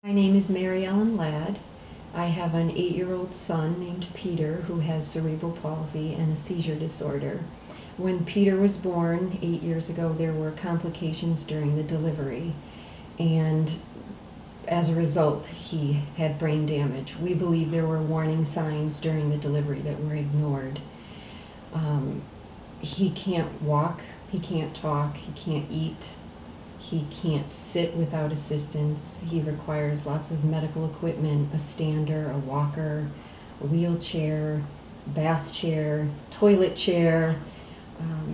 My name is Mary Ellen Ladd. I have an 8-year-old son named Peter who has cerebral palsy and a seizure disorder. When Peter was born 8 years ago, there were complications during the delivery, and as a result, he had brain damage. We believe there were warning signs during the delivery that were ignored. He can't walk, he can't talk, he can't eat. He can't sit without assistance. He requires lots of medical equipment, a stander, a walker, a wheelchair, bath chair, toilet chair.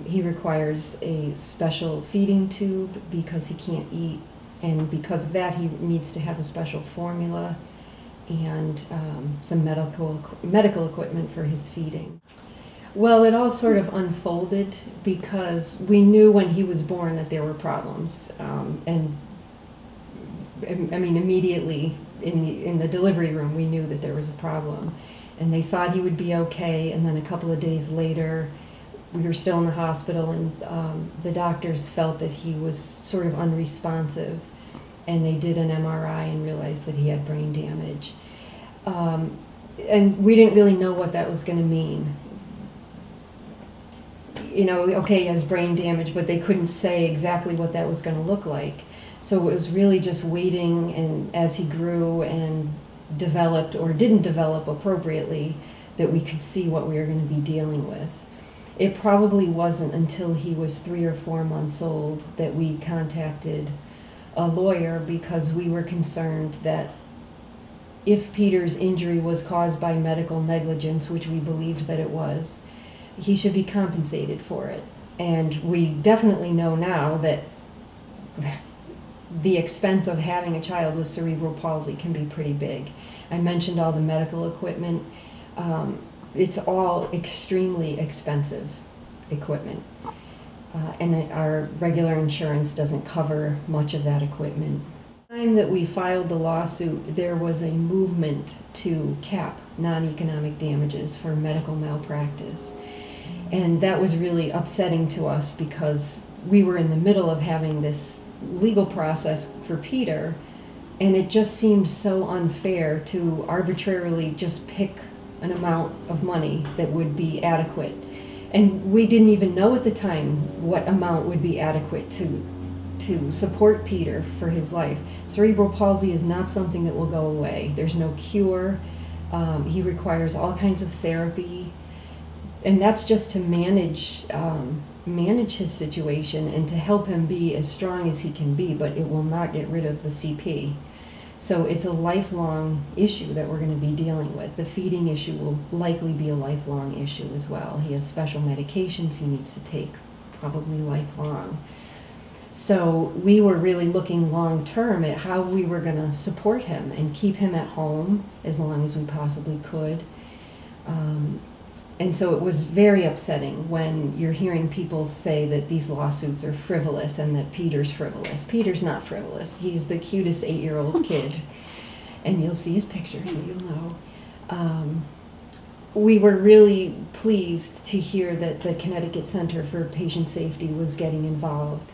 He requires a special feeding tube because he can't eat, and because of that he needs to have a special formula and some medical equipment for his feeding. Well, it all sort of unfolded because we knew when he was born that there were problems, and I mean immediately in the delivery room we knew that there was a problem, and they thought he would be okay. And then a couple of days later, we were still in the hospital, and the doctors felt that he was sort of unresponsive, and they did an MRI and realized that he had brain damage, and we didn't really know what that was going to mean. You know, okay, he has brain damage, but they couldn't say exactly what that was going to look like. So it was really just waiting, and as he grew and developed or didn't develop appropriately, that we could see what we were going to be dealing with. It probably wasn't until he was 3 or 4 months old that we contacted a lawyer, because we were concerned that if Peter's injury was caused by medical negligence, which we believed that it was, he should be compensated for it. And we definitely know now that the expense of having a child with cerebral palsy can be pretty big. I mentioned all the medical equipment. It's all extremely expensive equipment. And our regular insurance doesn't cover much of that equipment. At the time that we filed the lawsuit, there was a movement to cap non-economic damages for medical malpractice. And that was really upsetting to us because we were in the middle of having this legal process for Peter, and it just seemed so unfair to arbitrarily just pick an amount of money that would be adequate. And we didn't even know at the time what amount would be adequate to support Peter for his life. Cerebral palsy is not something that will go away. There's no cure. He requires all kinds of therapy. And that's just to manage his situation and to help him be as strong as he can be, but it will not get rid of the CP. So it's a lifelong issue that we're going to be dealing with. The feeding issue will likely be a lifelong issue as well. He has special medications he needs to take, probably lifelong. So we were really looking long term at how we were going to support him and keep him at home as long as we possibly could. And so it was very upsetting when you're hearing people say that these lawsuits are frivolous and that Peter's frivolous. Peter's not frivolous. He's the cutest 8-year-old kid. And you'll see his pictures and you'll know. We were really pleased to hear that the Connecticut Center for Patient Safety was getting involved,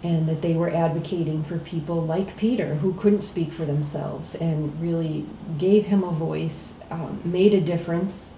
and that they were advocating for people like Peter who couldn't speak for themselves, and really gave him a voice, made a difference.